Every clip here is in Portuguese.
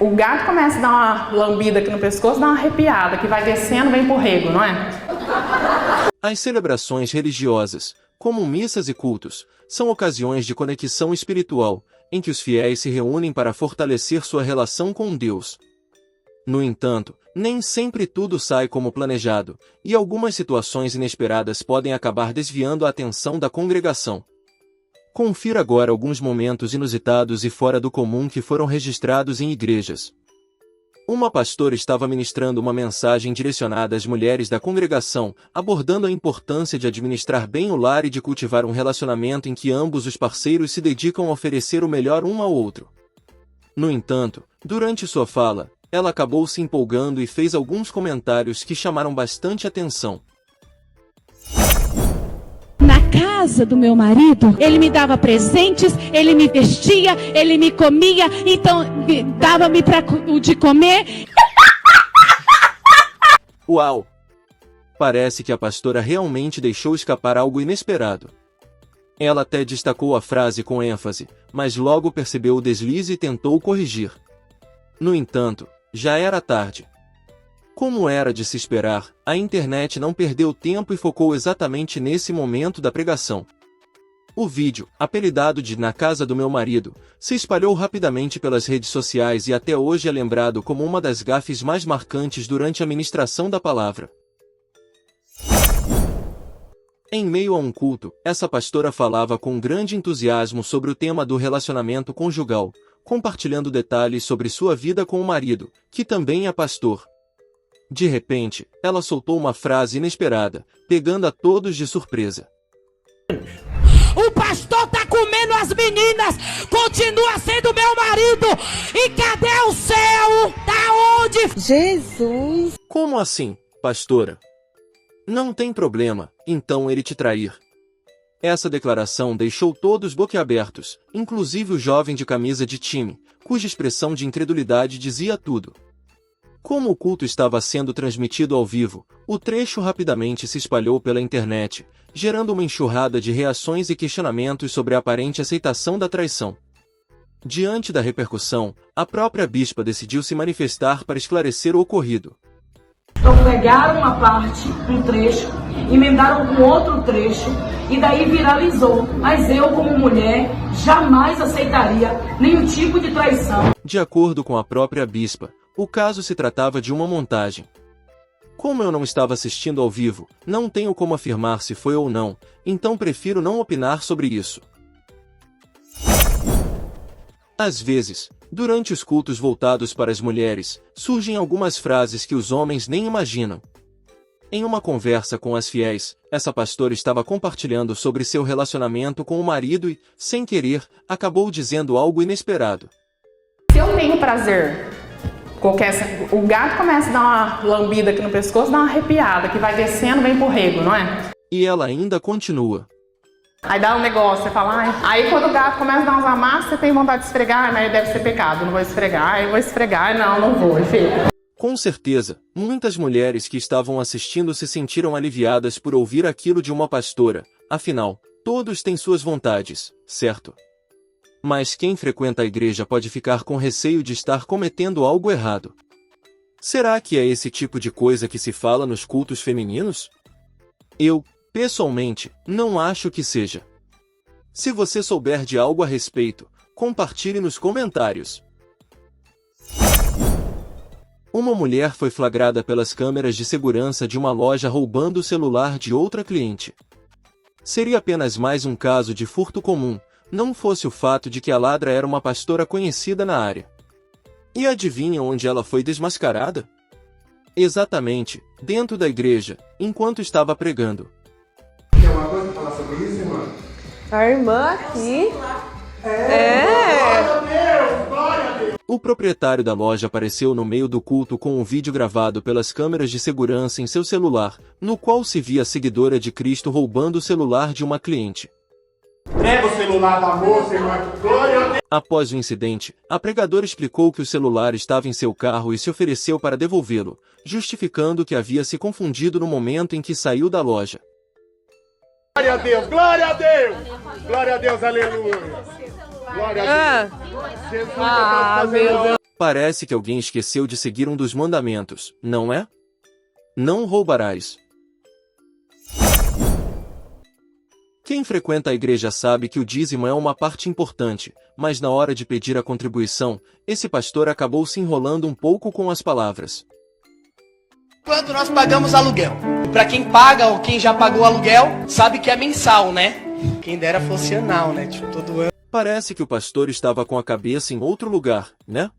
O gato começa a dar uma lambida aqui no pescoço, dá uma arrepiada, que vai descendo, vem pro rego, não é? As celebrações religiosas, como missas e cultos, são ocasiões de conexão espiritual, em que os fiéis se reúnem para fortalecer sua relação com Deus. No entanto, nem sempre tudo sai como planejado, e algumas situações inesperadas podem acabar desviando a atenção da congregação. Confira agora alguns momentos inusitados e fora do comum que foram registrados em igrejas. Uma pastora estava ministrando uma mensagem direcionada às mulheres da congregação, abordando a importância de administrar bem o lar e de cultivar um relacionamento em que ambos os parceiros se dedicam a oferecer o melhor um ao outro. No entanto, durante sua fala, ela acabou se empolgando e fez alguns comentários que chamaram bastante atenção. Na casa do meu marido, ele me dava presentes, ele me vestia, ele me comia, então dava-me de comer. Uau! Parece que a pastora realmente deixou escapar algo inesperado. Ela até destacou a frase com ênfase, mas logo percebeu o deslize e tentou corrigir. No entanto, já era tarde. Como era de se esperar, a internet não perdeu tempo e focou exatamente nesse momento da pregação. O vídeo, apelidado de "Na Casa do Meu Marido", se espalhou rapidamente pelas redes sociais e até hoje é lembrado como uma das gafes mais marcantes durante a ministração da palavra. Em meio a um culto, essa pastora falava com grande entusiasmo sobre o tema do relacionamento conjugal, compartilhando detalhes sobre sua vida com o marido, que também é pastor. De repente, ela soltou uma frase inesperada, pegando a todos de surpresa. O pastor tá comendo as meninas, continua sendo meu marido. E cadê o céu? Tá onde? Jesus! Como assim, pastora? Não tem problema, então ele te trair. Essa declaração deixou todos boquiabertos, inclusive o jovem de camisa de time, cuja expressão de incredulidade dizia tudo. Como o culto estava sendo transmitido ao vivo, o trecho rapidamente se espalhou pela internet, gerando uma enxurrada de reações e questionamentos sobre a aparente aceitação da traição. Diante da repercussão, a própria bispa decidiu se manifestar para esclarecer o ocorrido. Então pegaram uma parte, um trecho, emendaram com outro trecho e daí viralizou. Mas eu, como mulher, jamais aceitaria nenhum tipo de traição. De acordo com a própria bispa, o caso se tratava de uma montagem. Como eu não estava assistindo ao vivo, não tenho como afirmar se foi ou não, então prefiro não opinar sobre isso. Às vezes, durante os cultos voltados para as mulheres, surgem algumas frases que os homens nem imaginam. Em uma conversa com as fiéis, essa pastora estava compartilhando sobre seu relacionamento com o marido e, sem querer, acabou dizendo algo inesperado. Se eu tenho prazer, o gato começa a dar uma lambida aqui no pescoço, dá uma arrepiada, que vai descendo, vem pro rego, não é? E ela ainda continua. Aí dá um negócio, você fala, ai. Aí quando o gato começa a dar uns amassos, você tem vontade de esfregar, mas deve ser pecado, não vou esfregar, eu vou esfregar, não vou, filho. Com certeza, muitas mulheres que estavam assistindo se sentiram aliviadas por ouvir aquilo de uma pastora, afinal, todos têm suas vontades, certo? Mas quem frequenta a igreja pode ficar com receio de estar cometendo algo errado. Será que é esse tipo de coisa que se fala nos cultos femininos? Eu, pessoalmente, não acho que seja. Se você souber de algo a respeito, compartilhe nos comentários. Uma mulher foi flagrada pelas câmeras de segurança de uma loja roubando o celular de outra cliente. Seria apenas mais um caso de furto comum, não fosse o fato de que a ladra era uma pastora conhecida na área. E adivinha onde ela foi desmascarada? Exatamente, dentro da igreja, enquanto estava pregando. Tem alguma coisa para falar sobre isso, irmã? A irmã aqui. O proprietário da loja apareceu no meio do culto com um vídeo gravado pelas câmeras de segurança em seu celular, no qual se via a seguidora de Cristo roubando o celular de uma cliente. Pega o celular da moça, irmã. Glória a Deus. Após o incidente, a pregadora explicou que o celular estava em seu carro e se ofereceu para devolvê-lo, justificando que havia se confundido no momento em que saiu da loja. Glória a Deus, glória a Deus. Glória a Deus, aleluia. Glória a Deus. Jesus, meu Deus. Parece que alguém esqueceu de seguir um dos mandamentos, não é? Não roubarás. Quem frequenta a igreja sabe que o dízimo é uma parte importante, mas na hora de pedir a contribuição, esse pastor acabou se enrolando um pouco com as palavras. Quando nós pagamos aluguel, para quem paga ou quem já pagou aluguel, sabe que é mensal, né? Quem dera fosse anual, né? Tipo, todo ano. Parece que o pastor estava com a cabeça em outro lugar, né?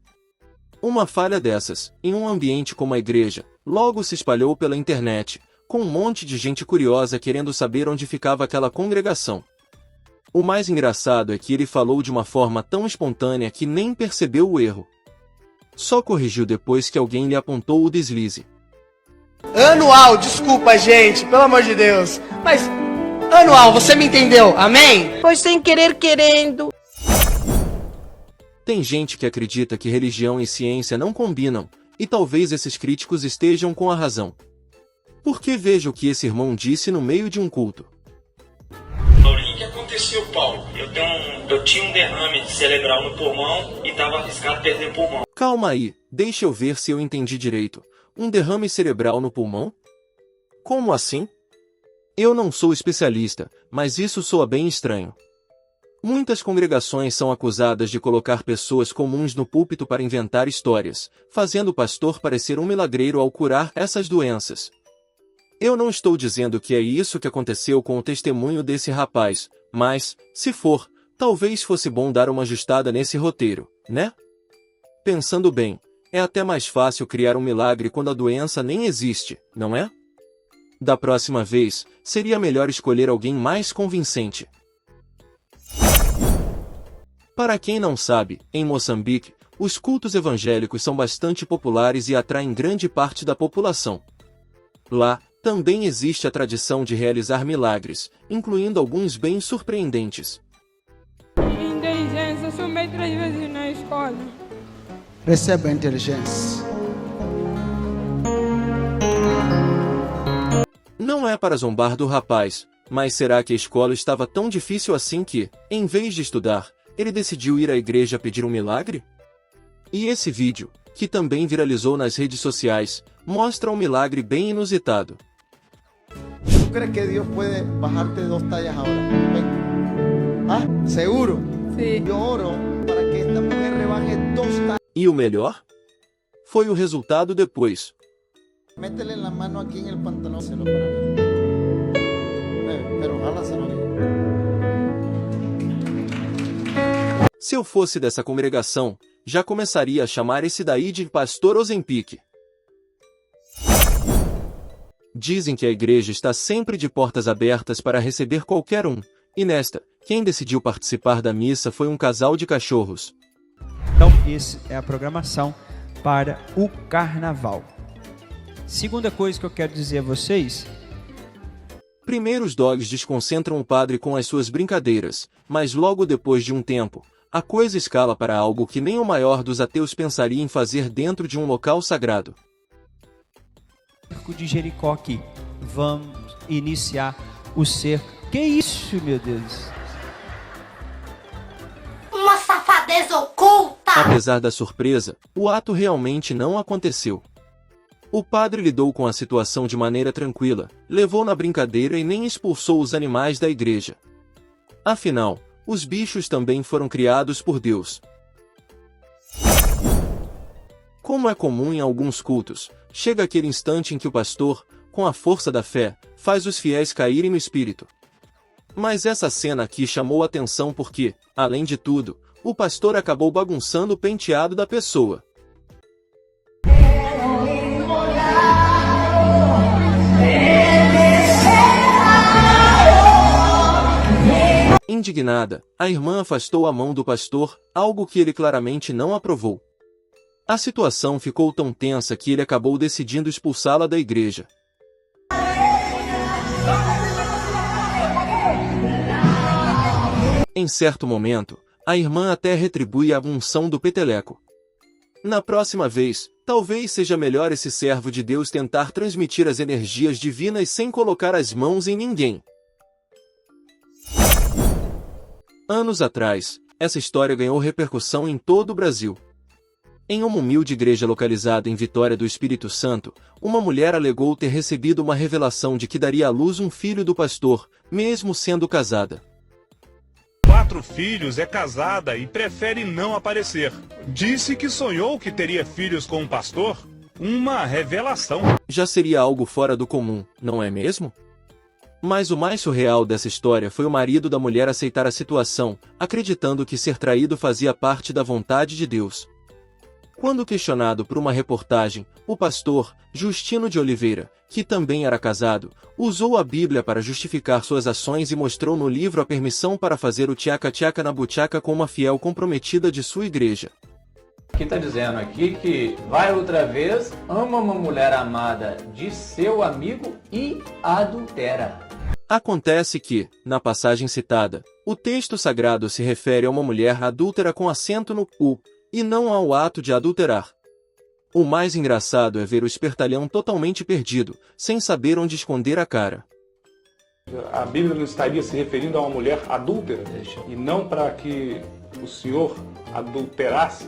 Uma falha dessas, em um ambiente como a igreja, logo se espalhou pela internet, com um monte de gente curiosa querendo saber onde ficava aquela congregação. O mais engraçado é que ele falou de uma forma tão espontânea que nem percebeu o erro. Só corrigiu depois que alguém lhe apontou o deslize. Anual, desculpa, gente, pelo amor de Deus. Mas, anual, você me entendeu, amém? Foi sem querer querendo. Tem gente que acredita que religião e ciência não combinam, e talvez esses críticos estejam com a razão. Porque veja o que esse irmão disse no meio de um culto. O que aconteceu, Paulo? Eu tinha um derrame cerebral no pulmão e estava arriscado perder o pulmão. Calma aí, deixa eu ver se eu entendi direito. Um derrame cerebral no pulmão? Como assim? Eu não sou especialista, mas isso soa bem estranho. Muitas congregações são acusadas de colocar pessoas comuns no púlpito para inventar histórias, fazendo o pastor parecer um milagreiro ao curar essas doenças. Eu não estou dizendo que é isso que aconteceu com o testemunho desse rapaz, mas, se for, talvez fosse bom dar uma ajustada nesse roteiro, né? Pensando bem, é até mais fácil criar um milagre quando a doença nem existe, não é? Da próxima vez, seria melhor escolher alguém mais convincente. Para quem não sabe, em Moçambique, os cultos evangélicos são bastante populares e atraem grande parte da população. Lá, também existe a tradição de realizar milagres, incluindo alguns bem surpreendentes. Inteligência, sumei 3 vezes na escola. Receba a inteligência. Não é para zombar do rapaz, mas será que a escola estava tão difícil assim que, em vez de estudar, ele decidiu ir à igreja pedir um milagre? E esse vídeo, que também viralizou nas redes sociais, mostra um milagre bem inusitado. ¿Tú crees que Dios puede bajarte 2 tallas ahora? ¿Ven? ¿Ah? ¿Seguro? Sí. Yo oro para que esta mujer rebaje 2 tallas. E o melhor? Foi o resultado depois. Métele la mano aquí en el pantalón. Se lo para mí. Pero jálaselo bien. Se eu fosse dessa congregação, já começaria a chamar esse daí de Pastor Ozempic. Dizem que a igreja está sempre de portas abertas para receber qualquer um, e nesta, quem decidiu participar da missa foi um casal de cachorros. Então, essa é a programação para o carnaval. Segunda coisa que eu quero dizer a vocês. Primeiro os dogs desconcentram o padre com as suas brincadeiras, mas logo depois de um tempo, a coisa escala para algo que nem o maior dos ateus pensaria em fazer dentro de um local sagrado. Cerco de Jericó aqui. Vamos iniciar o cerco. Que isso, meu Deus? Uma safadez oculta! Apesar da surpresa, o ato realmente não aconteceu. O padre lidou com a situação de maneira tranquila, levou na brincadeira e nem expulsou os animais da igreja. Afinal, os bichos também foram criados por Deus. Como é comum em alguns cultos, chega aquele instante em que o pastor, com a força da fé, faz os fiéis caírem no espírito. Mas essa cena aqui chamou a atenção porque, além de tudo, o pastor acabou bagunçando o penteado da pessoa. Indignada, a irmã afastou a mão do pastor, algo que ele claramente não aprovou. A situação ficou tão tensa que ele acabou decidindo expulsá-la da igreja. Em certo momento, a irmã até retribui a unção do peteleco. Na próxima vez, talvez seja melhor esse servo de Deus tentar transmitir as energias divinas sem colocar as mãos em ninguém. Anos atrás, essa história ganhou repercussão em todo o Brasil. Em uma humilde igreja localizada em Vitória do Espírito Santo, uma mulher alegou ter recebido uma revelação de que daria à luz um filho do pastor, mesmo sendo casada. 4 filhos, é casada e prefere não aparecer. Disse que sonhou que teria filhos com um pastor. Uma revelação. Já seria algo fora do comum, não é mesmo? Mas o mais surreal dessa história foi o marido da mulher aceitar a situação, acreditando que ser traído fazia parte da vontade de Deus. Quando questionado por uma reportagem, o pastor, Justino de Oliveira, que também era casado, usou a Bíblia para justificar suas ações e mostrou no livro a permissão para fazer o tchaca-tchaca na buchaca com uma fiel comprometida de sua igreja. Aqui está dizendo aqui que vai outra vez, ama uma mulher amada de seu amigo e adultera. Acontece que, na passagem citada, o texto sagrado se refere a uma mulher adúltera com acento no U, e não ao ato de adulterar. O mais engraçado é ver o espertalhão totalmente perdido, sem saber onde esconder a cara. A Bíblia não estaria se referindo a uma mulher adúltera e não para que o senhor adulterasse?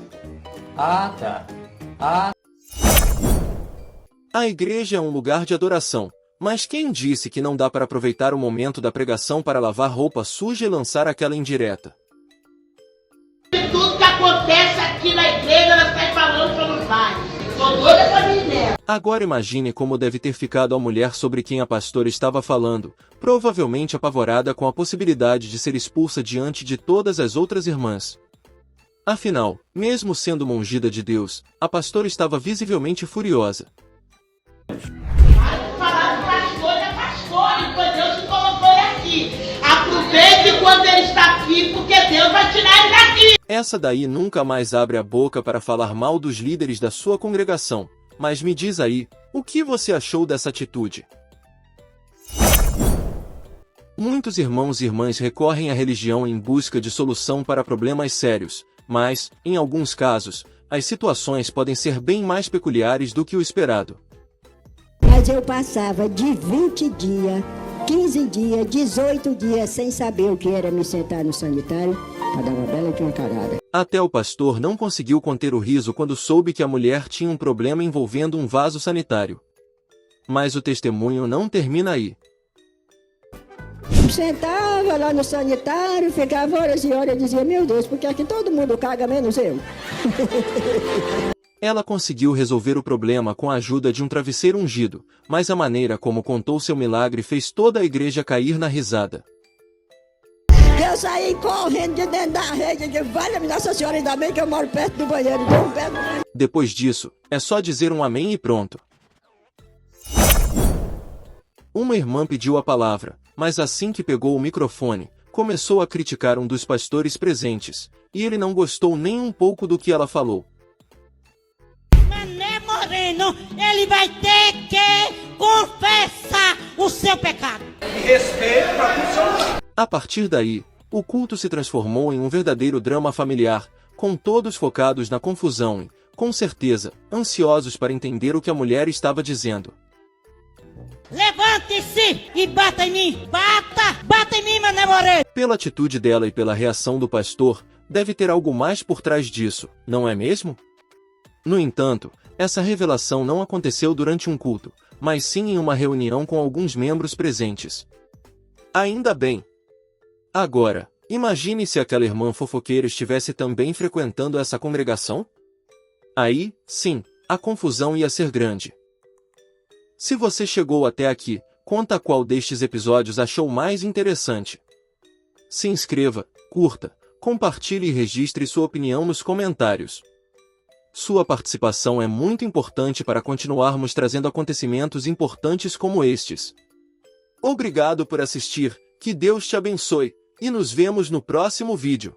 Ah, tá. A igreja é um lugar de adoração, mas quem disse que não dá para aproveitar o momento da pregação para lavar roupa suja e lançar aquela indireta? Tudo que acontece aqui na igreja, ela está falando que eu não faz. Sou doida pra mim dela. Agora imagine como deve ter ficado a mulher sobre quem a pastora estava falando, provavelmente apavorada com a possibilidade de ser expulsa diante de todas as outras irmãs. Afinal, mesmo sendo uma ungida de Deus, a pastora estava visivelmente furiosa. Falar do pastor é pastor, e foi Deus que colocou ele aqui. Aproveite quando ele está aqui, porque Deus vai tirar ele daqui. Essa daí nunca mais abre a boca para falar mal dos líderes da sua congregação. Mas me diz aí, o que você achou dessa atitude? Muitos irmãos e irmãs recorrem à religião em busca de solução para problemas sérios, mas, em alguns casos, as situações podem ser bem mais peculiares do que o esperado. Mas eu passava de 20 dias, 15 dias, 18 dias sem saber o que era me sentar no sanitário para dar uma bela de uma cagada. Até o pastor não conseguiu conter o riso quando soube que a mulher tinha um problema envolvendo um vaso sanitário. Mas o testemunho não termina aí. Sentava lá no sanitário, ficava horas e horas e dizia, meu Deus, porque aqui todo mundo caga, menos eu. Ela conseguiu resolver o problema com a ajuda de um travesseiro ungido, mas a maneira como contou seu milagre fez toda a igreja cair na risada. Eu saí correndo de dentro da rede, que vale-me Nossa Senhora, ainda bem que eu moro perto do banheiro. Depois disso, é só dizer um amém e pronto. Uma irmã pediu a palavra, mas assim que pegou o microfone, começou a criticar um dos pastores presentes, e ele não gostou nem um pouco do que ela falou. Mané Moreno, ele vai ter que confessar o seu pecado. Respeito para funcionar. A partir daí, o culto se transformou em um verdadeiro drama familiar, com todos focados na confusão e, com certeza, ansiosos para entender o que a mulher estava dizendo. Levante-se e bata em mim! Bata em mim, Mané Moreno! Pela atitude dela e pela reação do pastor, deve ter algo mais por trás disso, não é mesmo? No entanto, essa revelação não aconteceu durante um culto, mas sim em uma reunião com alguns membros presentes. Ainda bem. Agora, imagine se aquela irmã fofoqueira estivesse também frequentando essa congregação? Aí, sim, a confusão ia ser grande. Se você chegou até aqui, conta qual destes episódios achou mais interessante. Se inscreva, curta, compartilhe e registre sua opinião nos comentários. Sua participação é muito importante para continuarmos trazendo acontecimentos importantes como estes. Obrigado por assistir, que Deus te abençoe, e nos vemos no próximo vídeo.